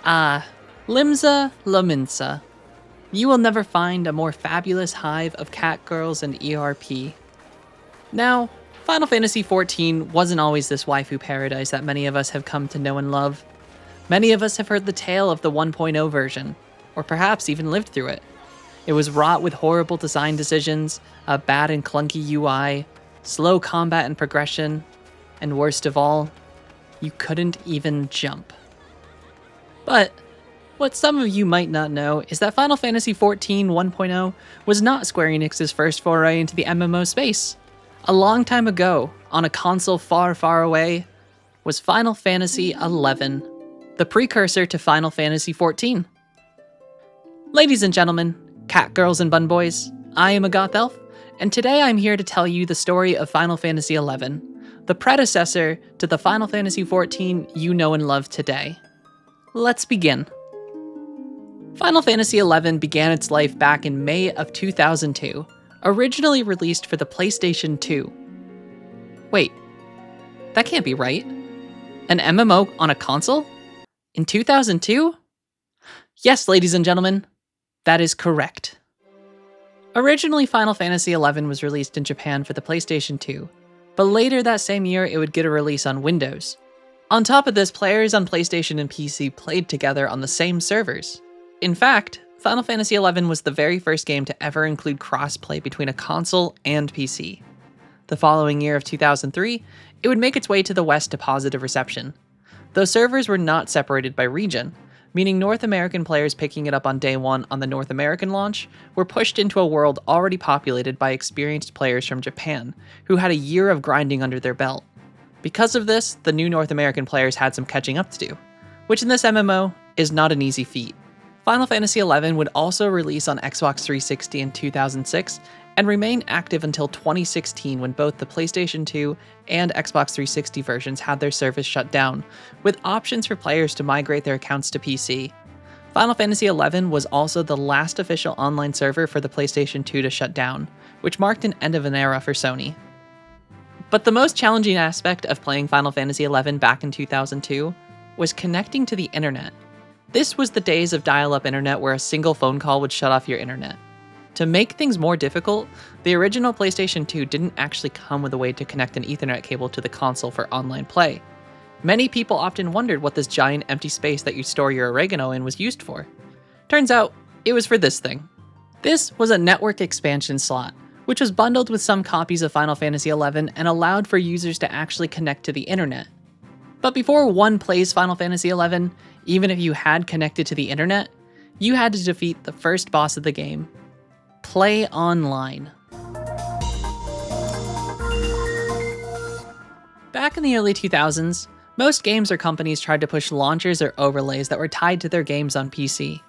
Ah, Limsa Lominsa. You will never find a more fabulous hive of cat girls and ERP. Now, Final Fantasy XIV wasn't always this waifu paradise that many of us have come to know and love. Many of us have heard the tale of the 1.0 version, or perhaps even lived through it. It was wrought with horrible design decisions, a bad and clunky UI, slow combat and progression, and worst of all, you couldn't even jump. But what some of you might not know is that Final Fantasy XIV 1.0 was not Square Enix's first foray into the MMO space. A long time ago, on a console far, far away, was Final Fantasy XI, the precursor to Final Fantasy XIV. Ladies and gentlemen, cat girls and bun boys, I am a goth elf, and today I'm here to tell you the story of Final Fantasy XI, the predecessor to the Final Fantasy XIV you know and love today. Let's begin. Final Fantasy XI began its life back in May of 2002, originally released for the PlayStation 2. Wait, that can't be right. An MMO on a console? In 2002? Yes, ladies and gentlemen, that is correct. Originally, Final Fantasy XI was released in Japan for the PlayStation 2, but later that same year it would get a release on Windows. On top of this, players on PlayStation and PC played together on the same servers. In fact, Final Fantasy XI was the very first game to ever include crossplay between a console and PC. The following year of 2003, it would make its way to the West to positive reception. Those servers were not separated by region, meaning North American players picking it up on day one on the North American launch were pushed into a world already populated by experienced players from Japan, who had a year of grinding under their belt. Because of this, the new North American players had some catching up to do, which in this MMO is not an easy feat. Final Fantasy XI would also release on Xbox 360 in 2006 and remain active until 2016 when both the PlayStation 2 and Xbox 360 versions had their service shut down, with options for players to migrate their accounts to PC. Final Fantasy XI was also the last official online server for the PlayStation 2 to shut down, which marked an end of an era for Sony. But the most challenging aspect of playing Final Fantasy XI back in 2002 was connecting to the internet. This was the days of dial-up internet where a single phone call would shut off your internet. To make things more difficult, the original PlayStation 2 didn't actually come with a way to connect an Ethernet cable to the console for online play. Many people often wondered what this giant empty space that you store your oregano in was used for. Turns out, it was for this thing. This was a network expansion slot, which was bundled with some copies of Final Fantasy XI and allowed for users to actually connect to the internet. But before one plays Final Fantasy XI, even if you had connected to the internet, you had to defeat the first boss of the game. Play online. Back in the early 2000s, most games or companies tried to push launchers or overlays that were tied to their games on PC.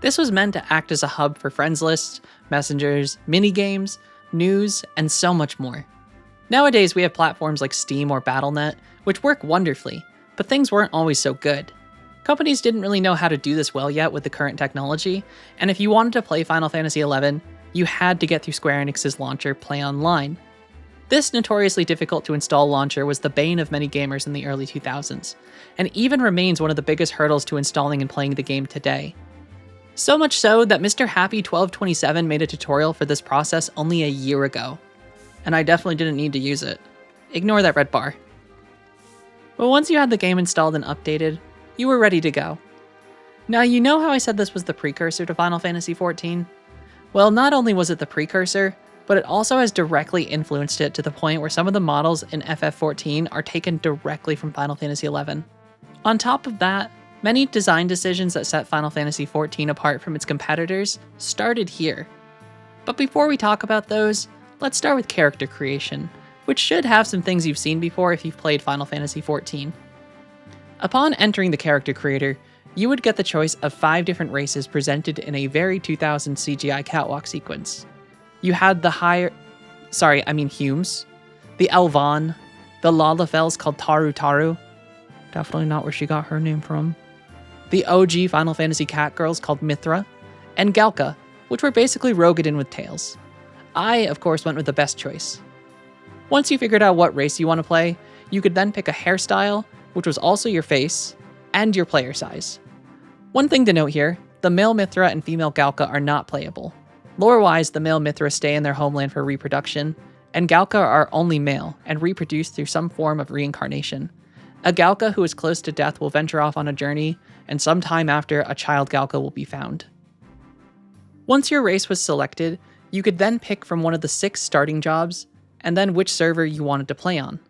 This was meant to act as a hub for friends lists, messengers, minigames, news, and so much more. Nowadays, we have platforms like Steam or Battle.net, which work wonderfully, but things weren't always so good. Companies didn't really know how to do this well yet with the current technology, and if you wanted to play Final Fantasy XI, you had to get through Square Enix's launcher Play Online. This notoriously difficult to install launcher was the bane of many gamers in the early 2000s, and even remains one of the biggest hurdles to installing and playing the game today. So much so that Mr. Happy 1227 made a tutorial for this process only a year ago. And I definitely didn't need to use it. Ignore that red bar. But once you had the game installed and updated, you were ready to go. Now you know how I said this was the precursor to Final Fantasy XIV? Well, not only was it the precursor, but it also has directly influenced it to the point where some of the models in FF14 are taken directly from Final Fantasy XI. On top of that, many design decisions that set Final Fantasy XIV apart from its competitors started here. But before we talk about those, let's start with character creation, which should have some things you've seen before if you've played Final Fantasy XIV. Upon entering the character creator, you would get the choice of 5 different races presented in a very 2000 CGI catwalk sequence. You had the Humes, the Elvan, the Lalafels called Taru Taru, definitely not where she got her name from, the OG Final Fantasy cat girls called Mithra, and Galka, which were basically Rogadin with tails. I, of course, went with the best choice. Once you figured out what race you want to play, you could then pick a hairstyle, which was also your face, and your player size. One thing to note here, the male Mithra and female Galka are not playable. Lore-wise, the male Mithra stay in their homeland for reproduction, and Galka are only male and reproduce through some form of reincarnation. A Galka who is close to death will venture off on a journey, and sometime after, a child Galka will be found. Once your race was selected, you could then pick from one of the 6 starting jobs, and then which server you wanted to play on.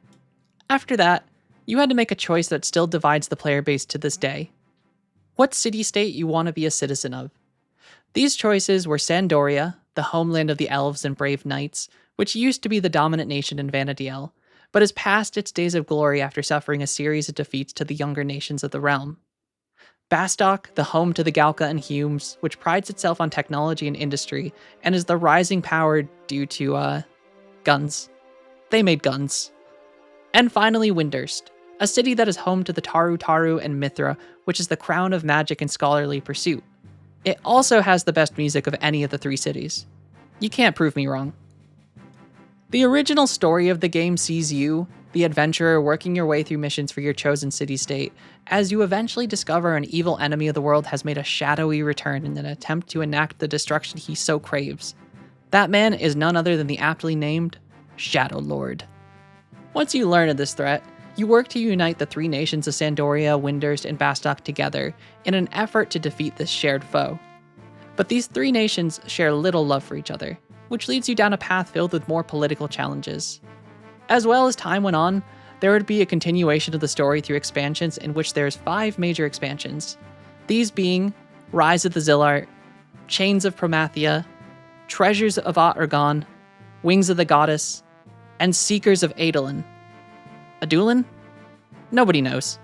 After that, you had to make a choice that still divides the player base to this day. What city-state you want to be a citizen of. These choices were Sandoria, the homeland of the elves and brave knights, which used to be the dominant nation in Vana'diel, but has passed its days of glory after suffering a series of defeats to the younger nations of the realm. Bastok, the home to the Galka and Humes, which prides itself on technology and industry, and is the rising power due to, guns. They made guns. And finally, Windurst, a city that is home to the Taru Taru and Mithra, which is the crown of magic and scholarly pursuit. It also has the best music of any of the 3 cities. You can't prove me wrong. The original story of the game sees you, the adventurer, working your way through missions for your chosen city-state, as you eventually discover an evil enemy of the world has made a shadowy return in an attempt to enact the destruction he so craves. That man is none other than the aptly named Shadow Lord. Once you learn of this threat, you work to unite the 3 nations of Sandoria, Windurst, and Bastok together in an effort to defeat this shared foe. But these 3 nations share little love for each other, which leads you down a path filled with more political challenges. As well as time went on, there would be a continuation of the story through expansions in which there's 5 major expansions. These being Rise of the Zillart, Chains of Promathia, Treasures of Aht-Urgan, Wings of the Goddess, and Seekers of Adolin. Adulin? Nobody knows.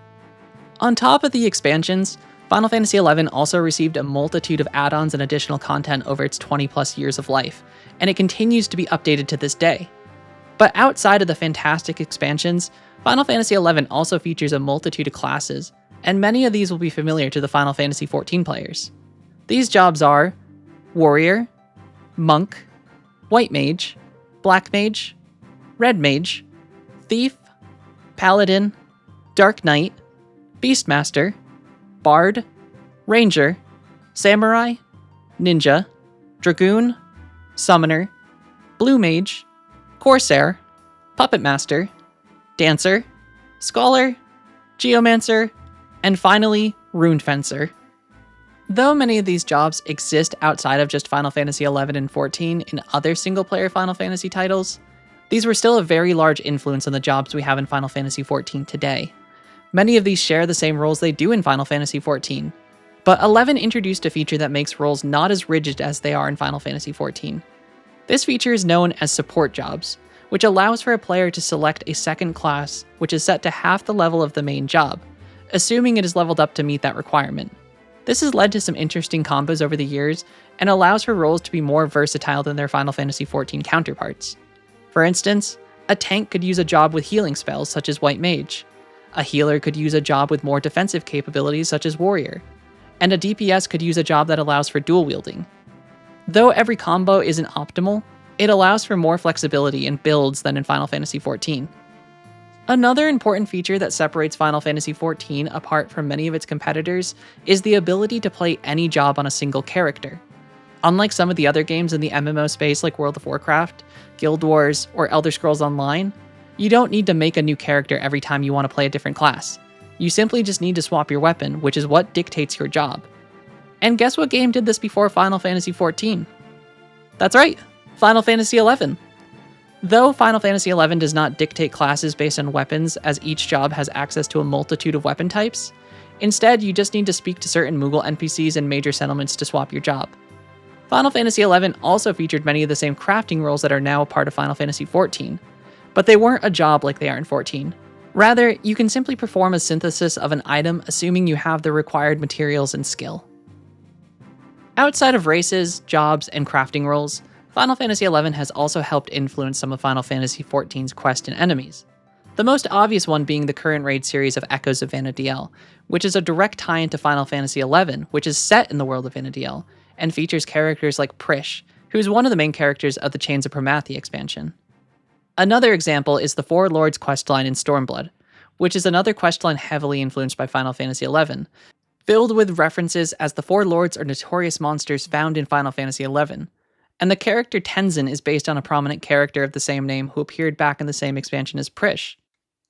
On top of the expansions, Final Fantasy XI also received a multitude of add-ons and additional content over its 20+ years of life, and it continues to be updated to this day. But outside of the fantastic expansions, Final Fantasy XI also features a multitude of classes, and many of these will be familiar to the Final Fantasy XIV players. These jobs are Warrior, Monk, White Mage, Black Mage, Red Mage, Thief, Paladin, Dark Knight, Beastmaster, Bard, Ranger, Samurai, Ninja, Dragoon, Summoner, Blue Mage, Corsair, Puppet Master, Dancer, Scholar, Geomancer, and finally, Rune Fencer. Though many of these jobs exist outside of just Final Fantasy XI and XIV in other single-player Final Fantasy titles, these were still a very large influence on the jobs we have in Final Fantasy XIV today. Many of these share the same roles they do in Final Fantasy XIV, but 11 introduced a feature that makes roles not as rigid as they are in Final Fantasy XIV. This feature is known as support jobs, which allows for a player to select a second class which is set to half the level of the main job, assuming it is leveled up to meet that requirement. This has led to some interesting combos over the years and allows for roles to be more versatile than their Final Fantasy XIV counterparts. For instance, a tank could use a job with healing spells such as White Mage, a healer could use a job with more defensive capabilities such as Warrior, and a DPS could use a job that allows for dual wielding. Though every combo isn't optimal, it allows for more flexibility in builds than in Final Fantasy XIV. Another important feature that separates Final Fantasy XIV apart from many of its competitors is the ability to play any job on a single character. Unlike some of the other games in the MMO space like World of Warcraft, Guild Wars, or Elder Scrolls Online, you don't need to make a new character every time you want to play a different class. You simply just need to swap your weapon, which is what dictates your job. And guess what game did this before Final Fantasy XIV? That's right, Final Fantasy XI. Though Final Fantasy XI does not dictate classes based on weapons, as each job has access to a multitude of weapon types, instead you just need to speak to certain Moogle NPCs and major settlements to swap your job. Final Fantasy XI also featured many of the same crafting roles that are now a part of Final Fantasy XIV, but they weren't a job like they are in XIV. Rather, you can simply perform a synthesis of an item assuming you have the required materials and skill. Outside of races, jobs, and crafting roles, Final Fantasy XI has also helped influence some of Final Fantasy XIV's quests and enemies. The most obvious one being the current raid series of Echoes of Vana'diel, which is a direct tie-in to Final Fantasy XI, which is set in the world of Vana'diel, and features characters like Prish, who is one of the main characters of the Chains of Promathia expansion. Another example is the Four Lords questline in Stormblood, which is another questline heavily influenced by Final Fantasy XI, filled with references as the four lords are notorious monsters found in Final Fantasy XI, and the character Tenzin is based on a prominent character of the same name who appeared back in the same expansion as Prish.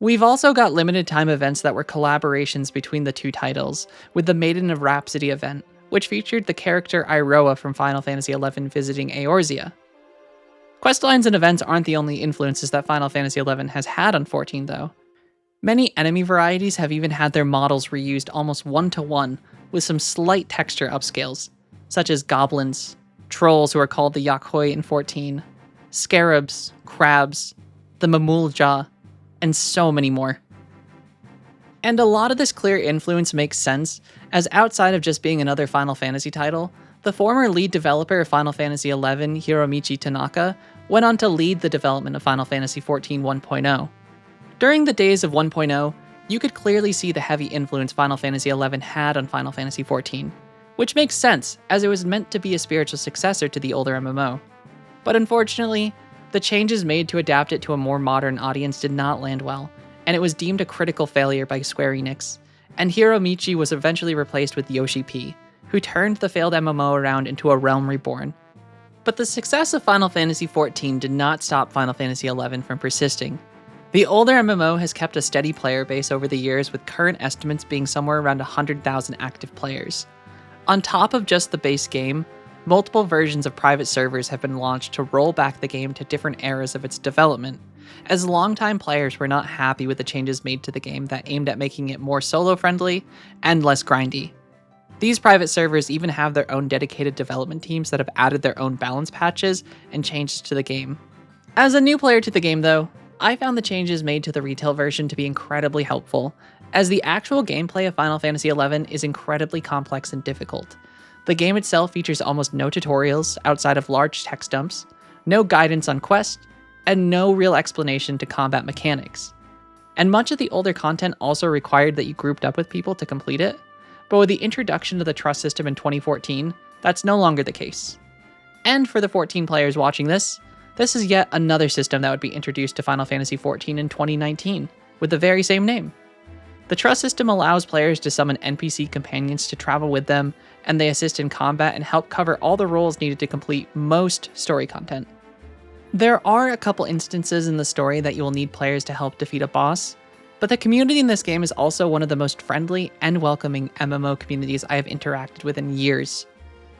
We've also got limited time events that were collaborations between the two titles, with the Maiden of Rhapsody event, which featured the character Iroha from Final Fantasy XI visiting Eorzea. Questlines and events aren't the only influences that Final Fantasy XI has had on 14 though. Many enemy varieties have even had their models reused almost one-to-one, with some slight texture upscales, such as goblins, trolls who are called the Yakhoi in 14, scarabs, crabs, the Mamulja, and so many more. And a lot of this clear influence makes sense, as outside of just being another Final Fantasy title, the former lead developer of Final Fantasy XI, Hiromichi Tanaka, went on to lead the development of Final Fantasy XIV 1.0. During the days of 1.0, you could clearly see the heavy influence Final Fantasy XI had on Final Fantasy XIV, which makes sense, as it was meant to be a spiritual successor to the older MMO. But unfortunately, the changes made to adapt it to a more modern audience did not land well, and it was deemed a critical failure by Square Enix, and Hiromichi was eventually replaced with Yoshi P, who turned the failed MMO around into a realm reborn. But the success of Final Fantasy XIV did not stop Final Fantasy XI from persisting. The older MMO has kept a steady player base over the years, with current estimates being somewhere around 100,000 active players. On top of just the base game, multiple versions of private servers have been launched to roll back the game to different eras of its development, as longtime players were not happy with the changes made to the game that aimed at making it more solo-friendly and less grindy. These private servers even have their own dedicated development teams that have added their own balance patches and changes to the game. As a new player to the game though, I found the changes made to the retail version to be incredibly helpful, as the actual gameplay of Final Fantasy XI is incredibly complex and difficult. The game itself features almost no tutorials outside of large text dumps, no guidance on quests, and no real explanation to combat mechanics. And much of the older content also required that you grouped up with people to complete it, but with the introduction of the trust system in 2014, that's no longer the case. And for the 14 players watching this is yet another system that would be introduced to Final Fantasy XIV in 2019, with the very same name. The trust system allows players to summon NPC companions to travel with them, and they assist in combat and help cover all the roles needed to complete most story content. There are a couple instances in the story that you will need players to help defeat a boss, but the community in this game is also one of the most friendly and welcoming MMO communities I have interacted with in years.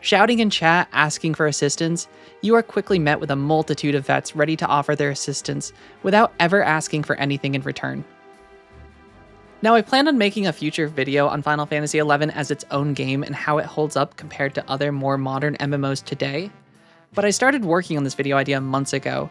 Shouting in chat, asking for assistance, you are quickly met with a multitude of vets ready to offer their assistance without ever asking for anything in return. Now, I plan on making a future video on Final Fantasy XI as its own game and how it holds up compared to other more modern MMOs today, but I started working on this video idea months ago,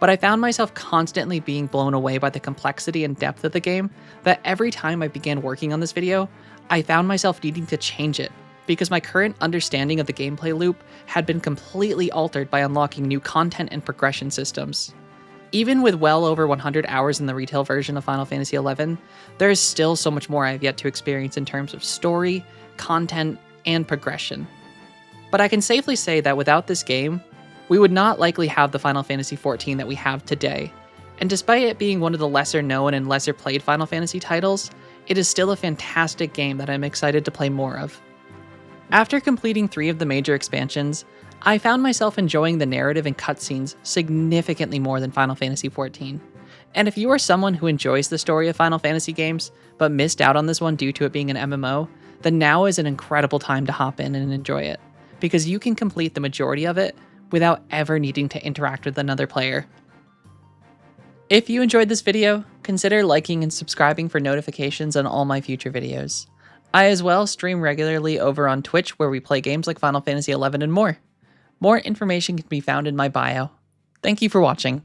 but I found myself constantly being blown away by the complexity and depth of the game that every time I began working on this video, I found myself needing to change it, because my current understanding of the gameplay loop had been completely altered by unlocking new content and progression systems. Even with well over 100 hours in the retail version of Final Fantasy XI, there is still so much more I have yet to experience in terms of story, content, and progression. But I can safely say that without this game, we would not likely have the Final Fantasy XIV that we have today, and despite it being one of the lesser known and lesser played Final Fantasy titles, it is still a fantastic game that I'm excited to play more of. After completing 3 of the major expansions, I found myself enjoying the narrative and cutscenes significantly more than Final Fantasy XIV. And if you are someone who enjoys the story of Final Fantasy games, but missed out on this one due to it being an MMO, then now is an incredible time to hop in and enjoy it, because you can complete the majority of it without ever needing to interact with another player. If you enjoyed this video, consider liking and subscribing for notifications on all my future videos. I as well stream regularly over on Twitch, where we play games like Final Fantasy XI and more. More information can be found in my bio. Thank you for watching.